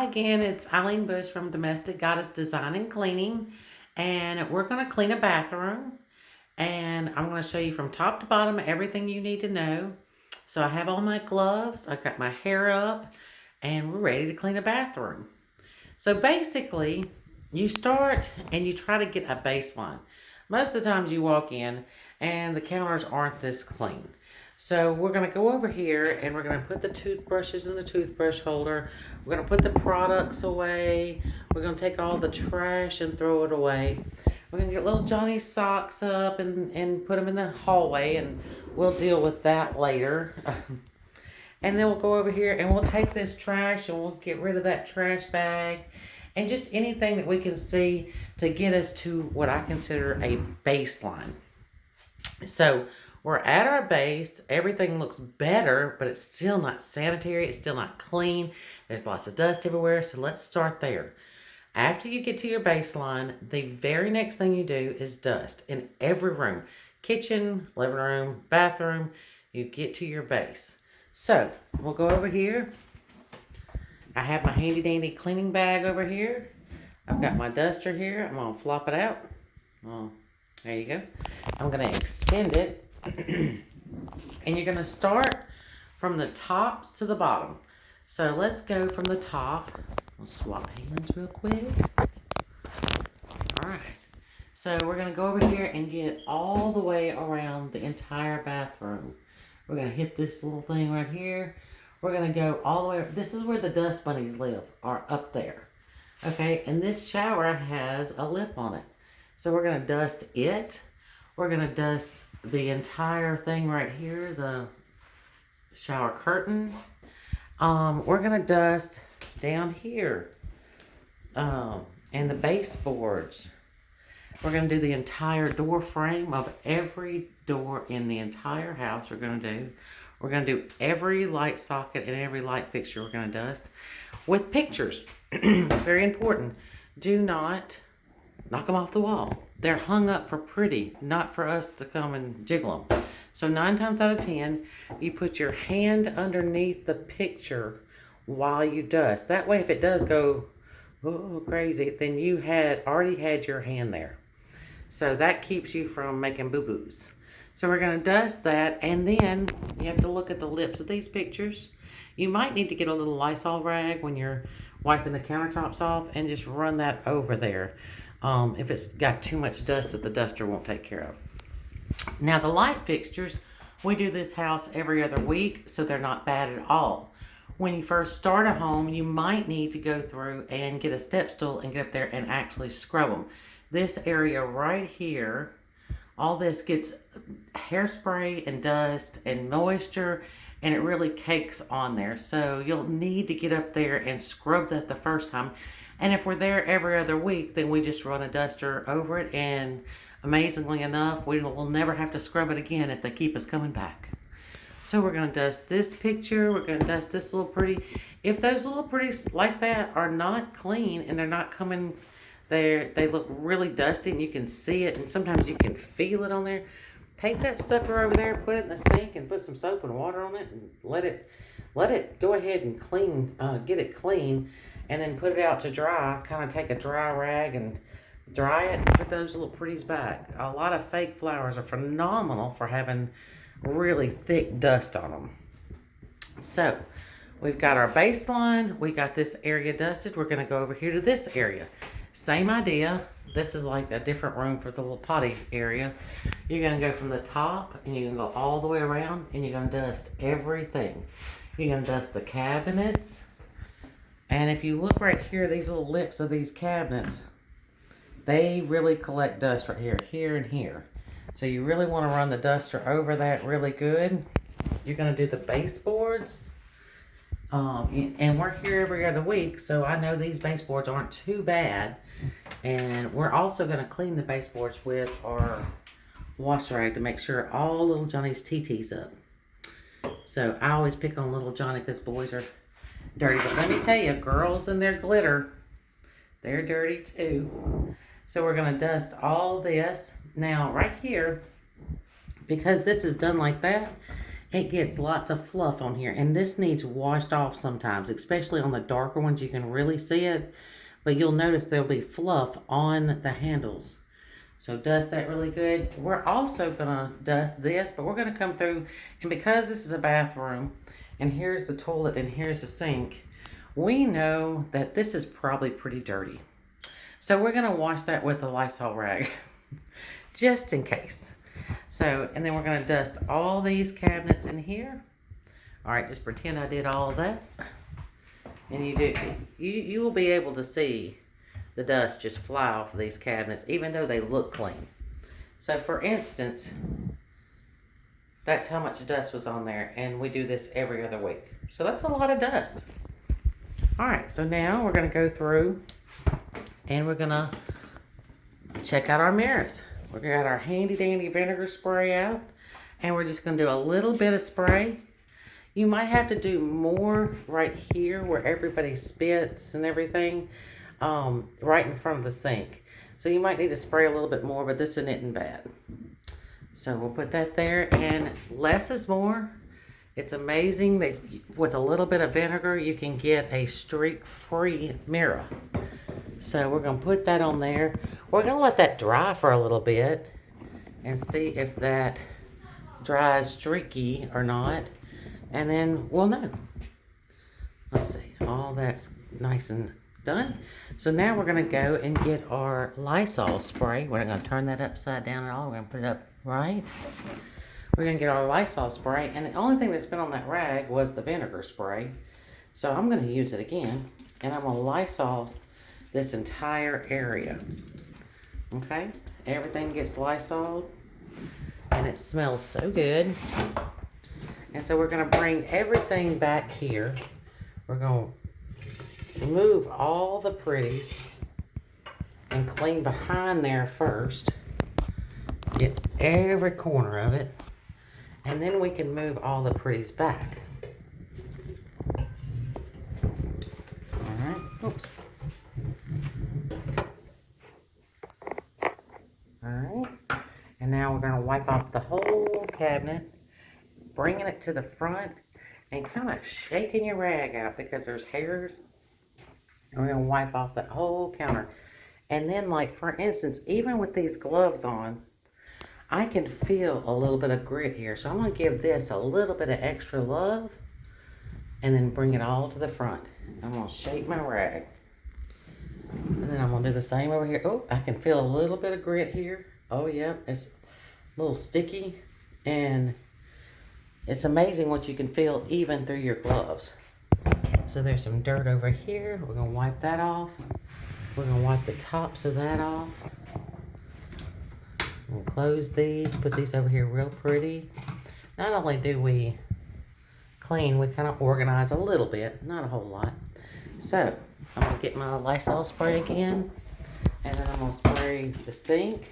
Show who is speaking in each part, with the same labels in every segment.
Speaker 1: Hi again, it's Eileen Bush from Domestic Goddess Design and Cleaning, and we're going to clean a bathroom. And I'm going to show you from top to bottom everything you need to know. So I have all my gloves, I've got my hair up, and we're ready to clean a bathroom. So basically, you start and you try to get a baseline. Most of the times you walk in and the counters aren't this clean. So we're going to go over here and we're going to put the toothbrushes in the toothbrush holder. We're going to put the products away. We're going to take all the trash and throw it away. We're going to get little Johnny's socks up and put them in the hallway, and we'll deal with that later. And then we'll go over here and we'll take this trash and we'll get rid of that trash bag and just anything that we can see to get us to what I consider a baseline. So we're at our base. Everything looks better, but it's still not sanitary. It's still not clean. There's lots of dust everywhere. So let's start there. After you get to your baseline, the very next thing you do is dust in every room. Kitchen, living room, bathroom. You get to your base. So we'll go over here. I have my handy dandy cleaning bag over here. I've got my duster here. I'm going to flop it out. Oh, there you go. I'm going to extend it. And you're going to start from the top to the bottom. So let's go from the top. We'll swap hands real quick. All right. So we're going to go over here and get all the way around the entire bathroom. We're going to hit this little thing right here. We're going to go all the way. This is where the dust bunnies live, are up there. Okay, and this shower has a lip on it. So we're going to dust it. We're going to dust the entire thing right here, the shower curtain. We're going to dust down here and the baseboards. We're going to do the entire door frame of every door in the entire house. We're going to do every light socket and every light fixture. We're going to dust with pictures. Very important. Do not knock them off the wall. They're hung up for pretty, not for us to come and jiggle them. So 9 times out of 10, you put your hand underneath the picture while you dust. That way, if it does go crazy, then you had already had your hand there. So that keeps you from making boo-boos. So we're going to dust that, and then you have to look at the lips of these pictures. You might need to get a little Lysol rag when you're wiping the countertops off and just run that over there if it's got too much dust that the duster won't take care of. Now the light fixtures, we do this house every other week, so they're not bad at all. When you first start a home, you might need to go through and get a step stool and get up there and actually scrub them. This area right here, all this gets hairspray and dust and moisture, and it really cakes on there. So you'll need to get up there and scrub that the first time. And if we're there every other week, then we just run a duster over it, and amazingly enough, we will never have to scrub it again if they keep us coming back. So we're going to dust this picture. We're going to dust this little pretty. If those little pretties like that are not clean and they're not coming, they look really dusty and you can see it, and sometimes you can feel it on there. Take that sucker over there, put it in the sink, and put some soap and water on it, and let it go ahead and clean, get it clean, and then put it out to dry. Kind of take a dry rag and dry it, and put those little pretties back. A lot of fake flowers are phenomenal for having really thick dust on them. So we've got our baseline. We got this area dusted. We're going to go over here to this area. Same idea. This is like a different room for the little potty area. You're going to go from the top and you're going to go all the way around, and you're going to dust everything. You're going to dust the cabinets. And if you look right here, these little lips of these cabinets, they really collect dust right here, here, and here. So you really want to run the duster over that really good. You're going to do the baseboards. And we're here every other week, so I know these baseboards aren't too bad. And we're also going to clean the baseboards with our wash rag to make sure all little Johnny's TT's up. So I always pick on little Johnny because boys are dirty. But let me tell you, girls and their glitter, they're dirty too. So we're going to dust all this. Now, right here, because this is done like that, it gets lots of fluff on here, and this needs washed off sometimes, especially on the darker ones. You can really see it, but you'll notice there'll be fluff on the handles. So dust that really good. We're also gonna dust this, but we're gonna come through, and because this is a bathroom, and here's the toilet and here's the sink, we know that this is probably pretty dirty. So we're gonna wash that with a Lysol rag, just in case. So, and then we're gonna dust all these cabinets in here. All right, just pretend I did all of that. And you will be able to see the dust just fly off of these cabinets, even though they look clean. So for instance, that's how much dust was on there, and we do this every other week. So that's a lot of dust. All right, so now we're gonna go through and we're gonna check out our mirrors. We got our handy dandy vinegar spray out, and we're just gonna do a little bit of spray. You might have to do more right here where everybody spits and everything, right in front of the sink. So you might need to spray a little bit more, but this isn't bad. So we'll put that there, and less is more. It's amazing that with a little bit of vinegar, you can get a streak-free mirror. So we're gonna put that on there. We're gonna let that dry for a little bit and see if that dries streaky or not. And then we'll know. Let's see, all that's nice and done. So now we're gonna go and get our Lysol spray. We're not gonna turn that upside down at all. We're gonna put it up right. We're gonna get our Lysol spray, and the only thing that's been on that rag was the vinegar spray. So I'm gonna use it again, and I'm gonna Lysol this entire area. Okay, everything gets Lysoled, and it smells so good. And so we're gonna bring everything back here. We're gonna remove all the pretties and clean behind there first. Get every corner of it. And then we can move all the pretties back. All right, oops. All right, and now we're gonna wipe off the whole cabinet, bringing it to the front and kind of shaking your rag out because there's hairs. And we're gonna wipe off that whole counter. And then, like for instance, even with these gloves on, I can feel a little bit of grit here. So I'm gonna give this a little bit of extra love and then bring it all to the front. I'm gonna shake my rag. And then I'm gonna do the same over here. Oh, I can feel a little bit of grit here. Oh yeah, it's a little sticky, and it's amazing what you can feel even through your gloves. So there's some dirt over here. We're gonna wipe that off. We're gonna wipe the tops of that off. We'll close these, put these over here real pretty. Not only do we clean, we kind of organize a little bit, not a whole lot. So I'm gonna get my Lysol spray again, and then I'm gonna spray the sink.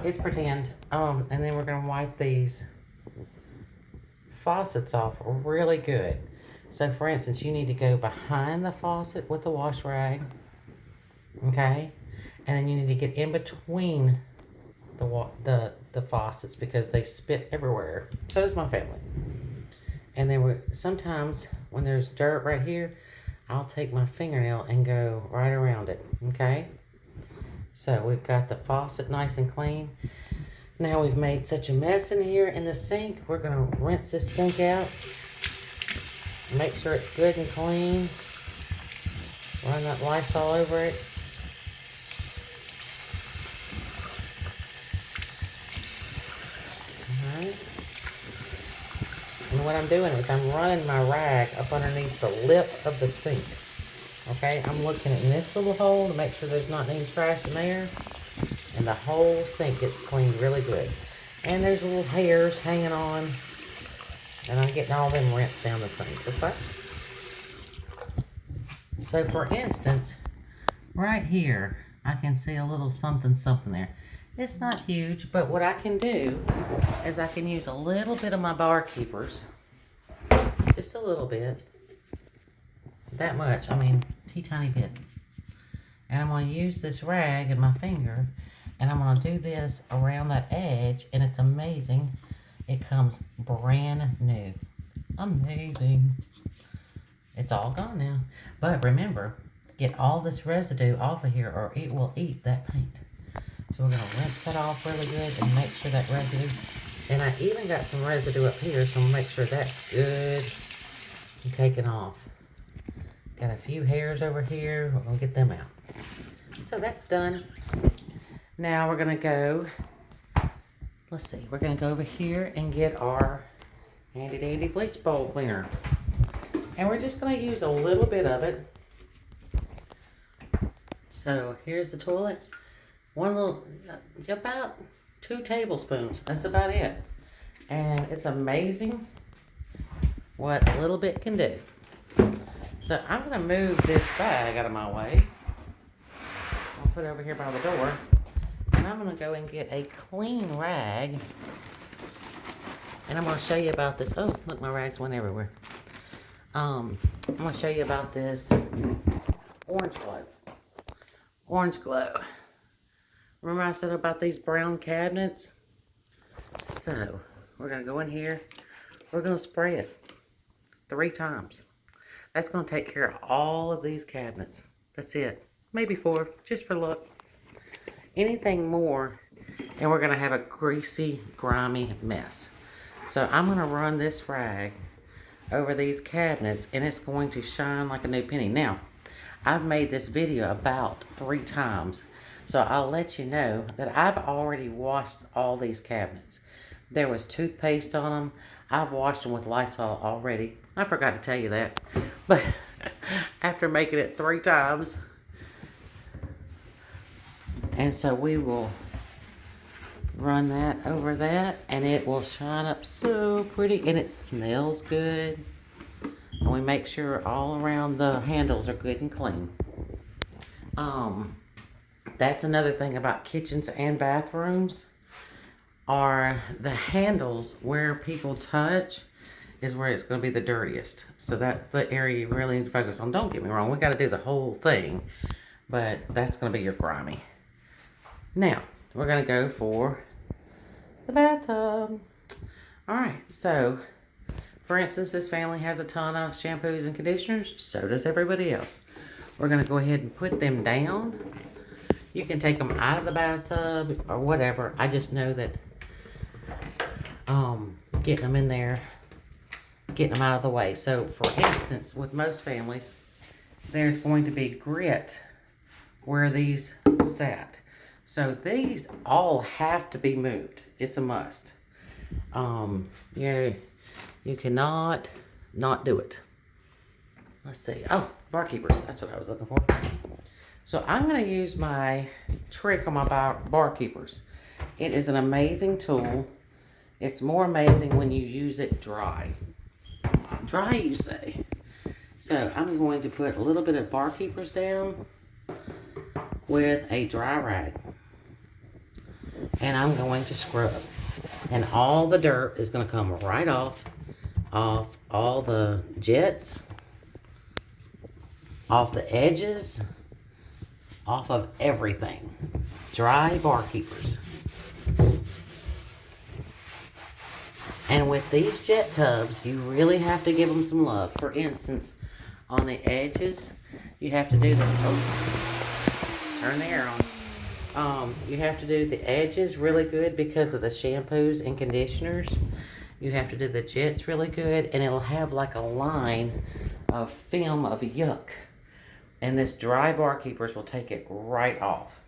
Speaker 1: It's pretend. And then we're gonna wipe these faucets off really good. So for instance, you need to go behind the faucet with the wash rag, okay? And then you need to get in between the faucets because they spit everywhere. So does my family. And then sometimes when there's dirt right here, I'll take my fingernail and go right around it, okay? So we've got the faucet nice and clean. Now we've made such a mess in here in the sink. We're gonna rinse this sink out. Make sure it's good and clean. Run that Lysol over it. Alright. And what I'm doing is I'm running my rag up underneath the lip of the sink. Okay, I'm looking in this little hole to make sure there's not any trash in there. And the whole sink gets cleaned really good. And there's little hairs hanging on. And I'm getting all them rinsed down the sink, okay? So for instance, right here, I can see a little something there. It's not huge, but what I can do is I can use a little bit of my bar keepers. Just a little bit. That much, I mean, teeny tiny bit. And I'm gonna use this rag and my finger And I'm going to do this around that edge, and it's amazing. It comes brand new. Amazing. It's all gone now. But remember, get all this residue off of here or it will eat that paint. So we're going to rinse that off really good and make sure that residue, and I even got some residue up here, so I'm going to make sure that's good and taken off. Got a few hairs over here. We're going to get them out. So that's done. Now we're going to go, let's see, we're going to go over here and get our handy dandy bleach bowl cleaner. And we're just going to use a little bit of it. So here's the toilet. One little, about 2 tablespoons. That's about it. And it's amazing what a little bit can do. So I'm going to move this bag out of my way. I'll put it over here by the door. And I'm going to go and get a clean rag. And I'm going to show you about this. Oh, look, my rags went everywhere. I'm going to show you about this Orange Glo. Orange Glo. Remember I said about these brown cabinets? So, we're going to go in here. We're going to spray it 3 times. That's going to take care of all of these cabinets. That's it. Maybe 4, just for look. Anything more, and we're going to have a greasy, grimy mess. So, I'm going to run this rag over these cabinets, and it's going to shine like a new penny. Now, I've made this video about 3 times, so I'll let you know that I've already washed all these cabinets. There was toothpaste on them. I've washed them with Lysol already. I forgot to tell you that. But after making it 3 times. And so we will run that over that, and it will shine up so pretty, and it smells good. And we make sure all around the handles are good and clean. That's another thing about kitchens and bathrooms, are the handles where people touch is where it's going to be the dirtiest. So that's the area you really need to focus on. Don't get me wrong, we got to do the whole thing, but that's going to be your grimy. Now, we're going to go for the bathtub. Alright, so, for instance, this family has a ton of shampoos and conditioners. So does everybody else. We're going to go ahead and put them down. You can take them out of the bathtub or whatever. I just know that getting them in there, getting them out of the way. So, for instance, with most families, there's going to be grit where these sat. So, these all have to be moved. It's a must. You cannot not do it. Let's see. Oh, bar keepers. That's what I was looking for. So I'm going to use my trick on my bar keepers. It is an amazing tool. It's more amazing when you use it dry. Dry, you say. So I'm going to put a little bit of bar keepers down with a dry rag. And I'm going to scrub. And all the dirt is going to come right off all the jets, off the edges, off of everything. Dry bar keepers. And with these jet tubs, you really have to give them some love. For instance, on the edges, you have to do the, turn the air on. You have to do the edges really good because of the shampoos and conditioners. You have to do the jets really good, and it'll have like a line of film of yuck. And this dry bar keepers will take it right off.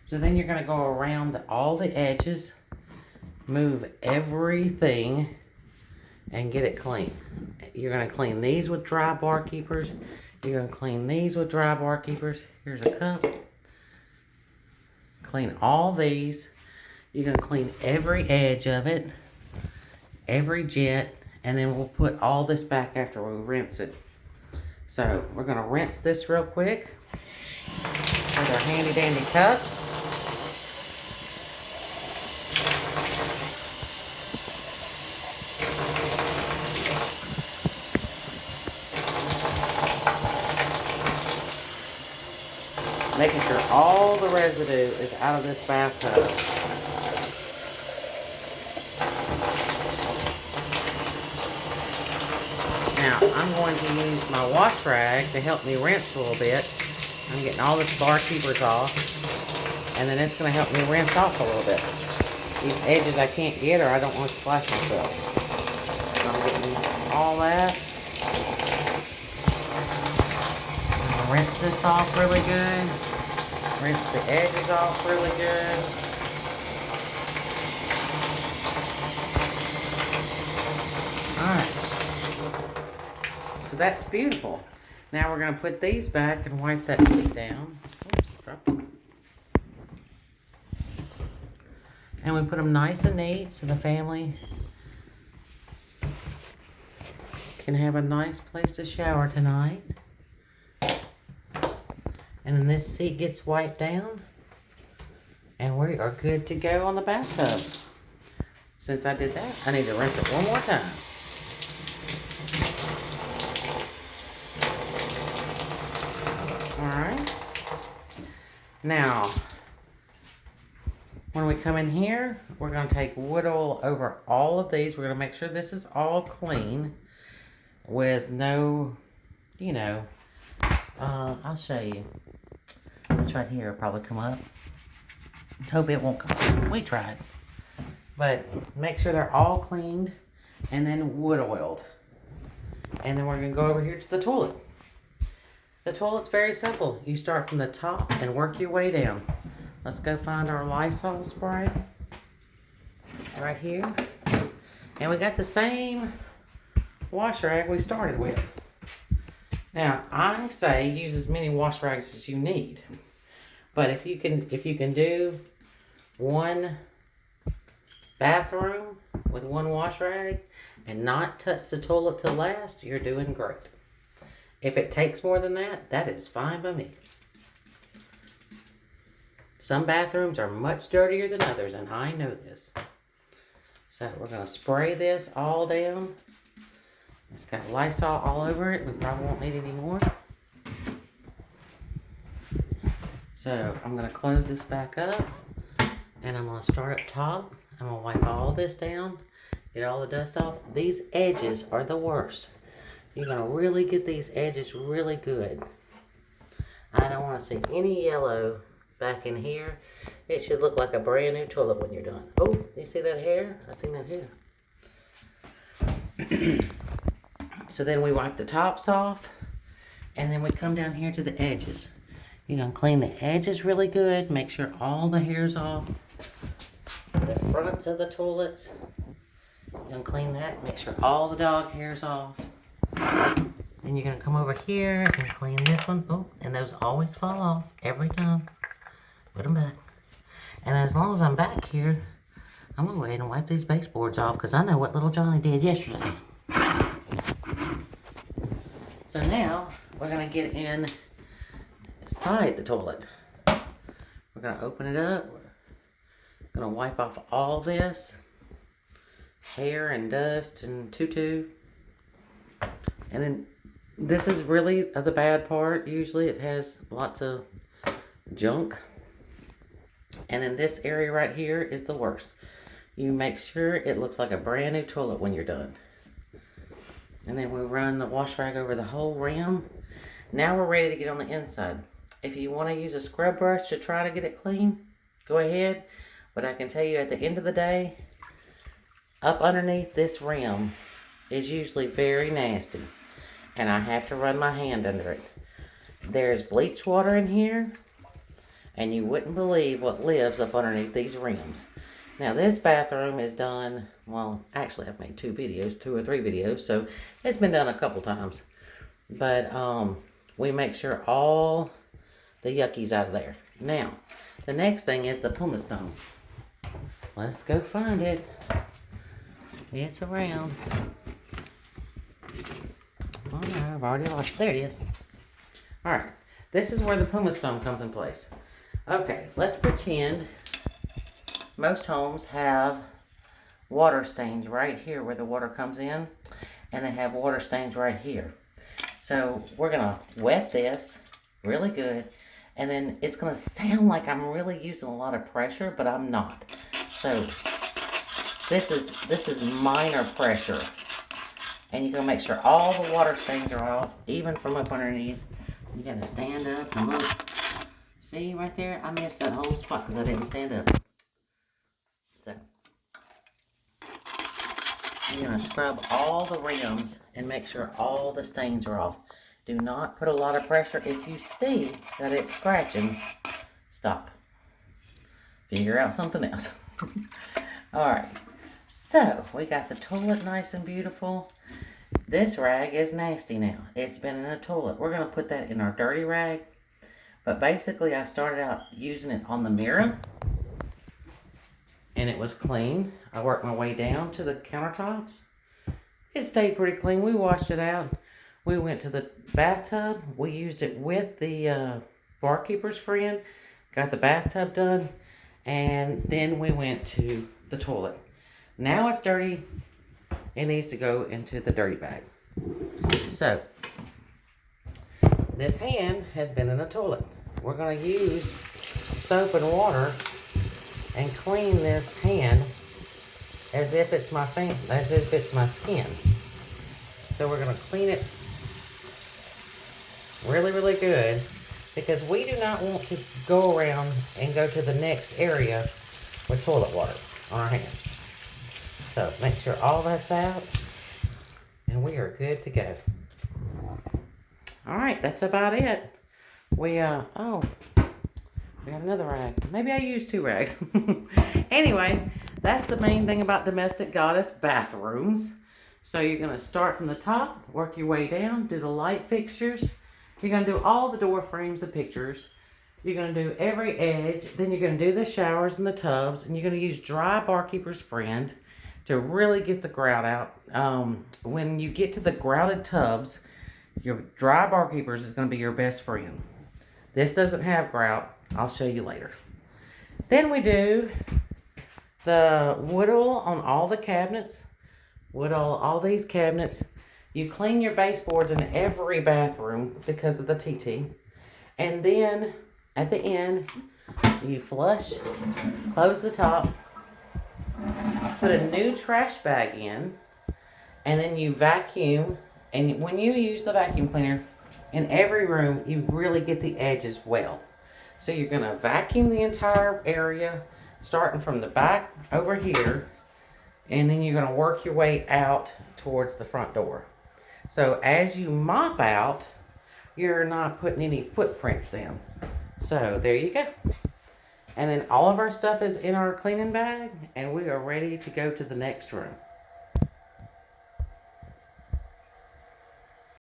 Speaker 1: So then you're going to go around all the edges, move everything, and get it clean. You're going to clean these with dry bar keepers. You're going to clean these with dry bar keepers. Here's a cup. Clean all these. You're going to clean every edge of it, every jet, and then we'll put all this back after we rinse it. So we're going to rinse this real quick with our handy dandy cup. Making sure all the residue is out of this bathtub. Now, I'm going to use my wash rag to help me rinse a little bit. I'm getting all this barkeepers off. And then it's going to help me rinse off a little bit. These edges I can't get, or I don't want to splash myself. So I'm getting all that. I'm going to rinse this off really good. Rinse the edges off really good. Alright. So that's beautiful. Now we're going to put these back and wipe that seat down. Oops, dropped it. And we put them nice and neat so the family can have a nice place to shower tonight. And then this seat gets wiped down. And we are good to go on the bathtub. Since I did that, I need to rinse it one more time. Alright. Now, when we come in here, we're going to take wood oil over all of these. We're going to make sure this is all clean with no, you know, I'll show you. This right here will probably come up. Hope it won't come up. We tried. But make sure they're all cleaned and then wood oiled. And then we're going to go over here to the toilet. The toilet's very simple. You start from the top and work your way down. Let's go find our Lysol spray right here. And we got the same wash rag we started with. Now, I say use as many wash rags as you need. But if you can do one bathroom with one wash rag and not touch the toilet till last, you're doing great. If it takes more than that, that is fine by me. Some bathrooms are much dirtier than others, and I know this. So we're going to spray this all down. It's got Lysol all over it. We probably won't need any more. So I'm going to close this back up, and I'm going to start up top. I'm going to wipe all this down, get all the dust off. These edges are the worst. You're going to really get these edges really good. I don't want to see any yellow back in here. It should look like a brand new toilet when you're done. Oh, you see that hair? I seen that hair. So then we wipe the tops off, and then we come down here to the edges. You're going to clean the edges really good. Make sure all the hair's off. The fronts of the toilets. You're going to clean that. Make sure all the dog hair's off. Then you're going to come over here and clean this one. Oh, and those always fall off every time. Put them back. And as long as I'm back here, I'm going to go ahead and wipe these baseboards off because I know what little Johnny did yesterday. So now we're going to get inside the toilet. We're going to open it up. We're going to wipe off all this hair and dust and tutu. And then this is really the bad part. Usually it has lots of junk. And then this area right here is the worst. You make sure it looks like a brand new toilet when you're done. And then we run the wash rag over the whole rim. Now we're ready to get on the inside. If you want to use a scrub brush to try to get it clean, go ahead. But I can tell you at the end of the day, up underneath this rim is usually very nasty. And I have to run my hand under it. There's bleach water in here. And you wouldn't believe what lives up underneath these rims. Now this bathroom is done, well, actually I've made 2 or 3 videos, so it's been done a couple times. But we make sure all the yuckies out of there. Now, the next thing is the pumice stone. Let's go find it. It's around. Oh no, I've already lost it. There it is. Alright, this is where the pumice stone comes in place. Okay, let's pretend most homes have water stains right here where the water comes in, and they have water stains right here. So we're going to wet this really good, And then it's going to sound like I'm really using a lot of pressure, but I'm not. So this is minor pressure. And you're going to make sure all the water stains are off, even from up underneath. You got to stand up and look. See right there? I missed that whole spot because I didn't stand up. So you're going to scrub all the rims and make sure all the stains are off. Do not put a lot of pressure. If you see that it's scratching, stop. Figure out something else. Alright, so we got the toilet nice and beautiful. This rag is nasty now. It's been in the toilet. We're going to put that in our dirty rag. But basically, I started out using it on the mirror. And it was clean. I worked my way down to the countertops. It stayed pretty clean. We washed it out. We went to the bathtub. We used it with the barkeeper's friend. Got the bathtub done. And then we went to the toilet. Now it's dirty. It needs to go into the dirty bag. So, this hand has been in the toilet. We're going to use soap and water and clean this hand as if it's my skin. So we're going to clean it really, really good because we do not want to go around and go to the next area with toilet water on our hands. So make sure all that's out and we are good to go. All right, that's about it. We got another rag. Maybe I used 2 rags. Anyway, that's the main thing about Domestic Goddess bathrooms. So you're going to start from the top, work your way down, do the light fixtures. You're going to do all the door frames and pictures. You're going to do every edge. Then you're going to do the showers and the tubs. And you're going to use dry Barkeeper's Friend to really get the grout out. When you get to the grouted tubs, your dry Barkeeper's is going to be your best friend. This doesn't have grout. I'll show you later. Then we do the wood oil on all the cabinets. Wood oil, all these cabinets. You clean your baseboards in every bathroom because of the TT. And then at the end, you flush, close the top, put a new trash bag in, and then you vacuum. And when you use the vacuum cleaner in every room, you really get the edges well. So you're going to vacuum the entire area, starting from the back over here, and then you're going to work your way out towards the front door. So as you mop out, you're not putting any footprints down. So there you go. And then all of our stuff is in our cleaning bag, and we are ready to go to the next room.